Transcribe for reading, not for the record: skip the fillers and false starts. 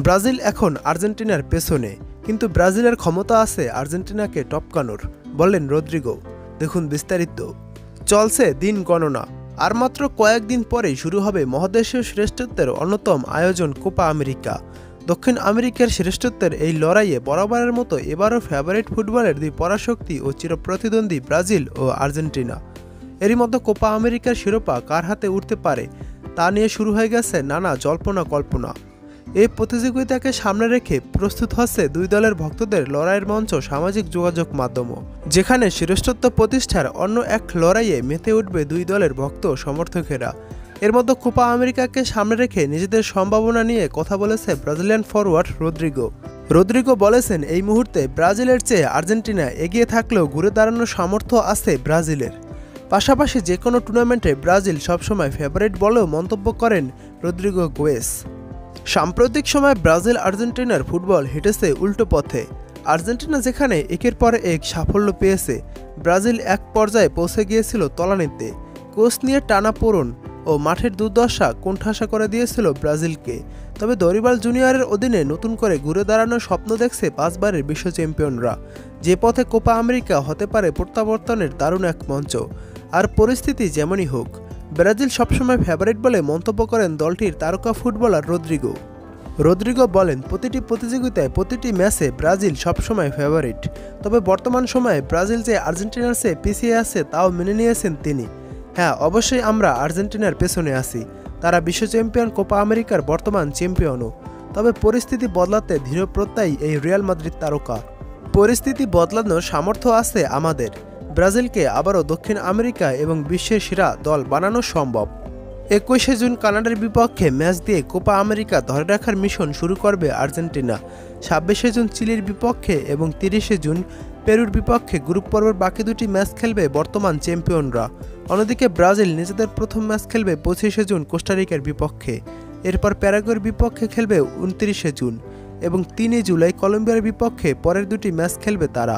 Brazil এখন আর্জেন্টিনার পেছনে, কিন্তু ব্রাজিলের ক্ষমতা আছে আর্জেন্টিনাকে টপকানোর, বললেন রদ্রিগো। দেখুন বিস্তারিত। চলছে দিন গণনা, আর মাত্র কয়েকদিন পরেই শুরু হবে মহাদেশীয় শ্রেষ্ঠত্বের অন্যতম আয়োজন কোপা আমেরিকা। দক্ষিণ আমেরিকার শ্রেষ্ঠত্বের এই লড়াইয়ে বরাবরের মতো এবারও ফেভারিট ফুটবলের দুই পরাশক্তি ও চিরপ্রতিদ্বন্দ্বী ব্রাজিল ও আর্জেন্টিনা। এরই মধ্যে কোপা আমেরিকার শিরোপা কার হাতে উঠতে পারে তা নিয়ে শুরু হয়ে গেছে নানা জল্পনা কল্পনা। এই প্রতিযোগিতাকে সামনে রেখে প্রস্তুত হচ্ছে দুই দলের ভক্তদের লড়াইয়ের মঞ্চ সামাজিক যোগাযোগ মাধ্যমও, যেখানে শ্রেষ্ঠত্ব প্রতিষ্ঠার অন্য এক লড়াইয়ে মেতে উঠবে দুই দলের ভক্ত সমর্থকেরা। এর মধ্যে কোপা আমেরিকাকে সামনে রেখে নিজেদের সম্ভাবনা নিয়ে কথা বলেছে ব্রাজিলিয়ান ফরওয়ার্ড রদ্রিগো। রদ্রিগো বলেছেন, এই মুহূর্তে ব্রাজিলের চেয়ে আর্জেন্টিনা এগিয়ে থাকলেও ঘুরে দাঁড়ানোর সামর্থ্য আছে ব্রাজিলের। পাশাপাশি যে কোনো টুর্নামেন্টে ব্রাজিল সবসময় ফেভারিট বলেও মন্তব্য করেন রদ্রিগো গোয়েস। সাম্প্রতিক সময়ে ব্রাজিল আর্জেন্টিনার ফুটবল হেঁটেছে উল্টো পথে। আর্জেন্টিনা যেখানে একের পর এক সাফল্য পেয়েছে, ব্রাজিল এক পর্যায়ে পৌঁছে গিয়েছিল তলানিতে। কোচ নিয়ে টানাপোড়েন ও মাঠের দুর্দশা কোণঠাসা করে দিয়েছিল ব্রাজিলকে। তবে দরিবাল জুনিয়রের অধীনে নতুন করে ঘুরে দাঁড়ানোর স্বপ্ন দেখছে 5 বারের বিশ্ব চ্যাম্পিয়নরা, যে পথে কোপা আমেরিকা হতে পারে প্রত্যাবর্তনের দারুণ এক মঞ্চ। আর পরিস্থিতি যেমনই হোক, ব্রাজিল সবসময় ফেভারিট বলে মন্তব্য করেন দলটির তারকা ফুটবলার রদ্রিগো। রদ্রিগো বলেন, প্রতিটি প্রতিযোগিতায় প্রতিটি ম্যাচে ব্রাজিল সবসময় ফেভারিট। তবে বর্তমান সময়ে ব্রাজিল যে আর্জেন্টিনার চেয়ে পিছিয়ে আছে তাও মেনে নিয়েছেন তিনি। হ্যাঁ, অবশ্যই আমরা আর্জেন্টিনার পেছনে আছি, তারা বিশ্ব চ্যাম্পিয়ন, কোপা আমেরিকার বর্তমান চ্যাম্পিয়নও। তবে পরিস্থিতি বদলাতে দৃঢ়প্রত্যয়ী এই রিয়াল মাদ্রিদ তারকা। পরিস্থিতি বদলানোর সামর্থ্য আছে আমাদের। ব্রাজিলকে আবারও দক্ষিণ আমেরিকা এবং বিশ্বের সেরা দল বানানো সম্ভব। 21শে জুন কানাডার বিপক্ষে ম্যাচ দিয়ে কোপা আমেরিকা ধরে রাখার মিশন শুরু করবে আর্জেন্টিনা। 26শে জুন চিলির বিপক্ষে এবং 30শে জুন পেরুর বিপক্ষে গ্রুপ পর্বের বাকি দুটি ম্যাচ খেলবে বর্তমান চ্যাম্পিয়নরা। অন্যদিকে ব্রাজিল নিজেদের প্রথম ম্যাচ খেলবে 25শে জুন কোস্টারিকার বিপক্ষে। এরপর প্যারাগুয়ের বিপক্ষে খেলবে 29শে জুন এবং 3 জুলাই কলম্বিয়ার বিপক্ষে পরের দুটি ম্যাচ খেলবে তারা।